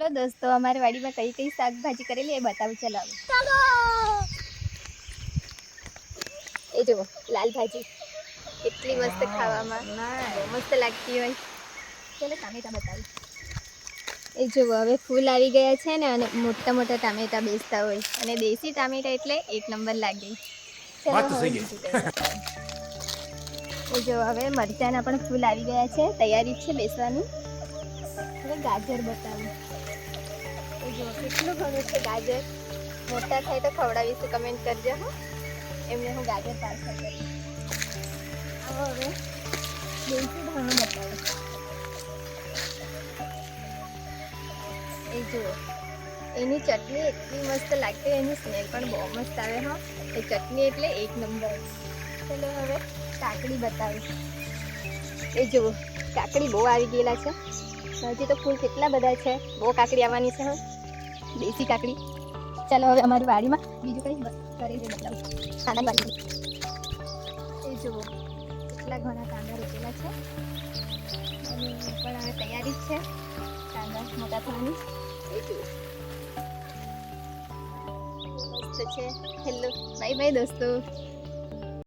તો દોસ્તો અમારી વાડીમાં કઈ કઈ શાકભાજી કરેલી એ બતાવું ચાલો. એ જુઓ લાલ ભાજી કેટલી મસ્ત ખાવામાં મસ્ત લાગતી હોય. ચાલો ટામેટા બતાવું. એ જુઓ હવે ફૂલ આવી ગયા છે ને અને મોટા મોટા ટામેટા બેસતા હોય અને દેશી ટામેટા એટલે એક નંબર લાગે. ચલો હવે બીજું કઈ બતાવું. એ જો હવે મરચાના પણ ફૂલ આવી ગયા છે, તૈયારી છે બેસવાની. હવે ગાજર બતાવું. એ જો કેટલું ઘણું છે ગાજર. મોટા થાય તો ખવડાવીશું, કમેન્ટ કરજો હો. એમને હું ગાજર પાર્સલ કરીશ. હવે દેશી ધાણું બતાવું. એ જુઓ એની ચટણી એટલી મસ્ત લાગતી, એની સ્મેલ પણ બહુ મસ્ત આવે. હા એ ચટણી એટલે એક નંબર. ચલો હવે કાકડી બતાવું. એ જુઓ કાકડી બહુ આવી ગયેલા છે. હજી તો ફૂલ કેટલા બધા છે, બહુ કાકડી આવવાની છે. હવે દેશી કાકડી. ચાલો હવે અમારી વાડીમાં બીજું કંઈ કરી બતાવું. કાંદા વાડી. એ જુઓ કેટલા ઘણા કાંદા રોપેલા છે અને પણ હવે તૈયારી જ છે કાંદા મોટા થવાની. એ જુઓ મસ્ત છે. હેલો બાય બાય દોસ્તો.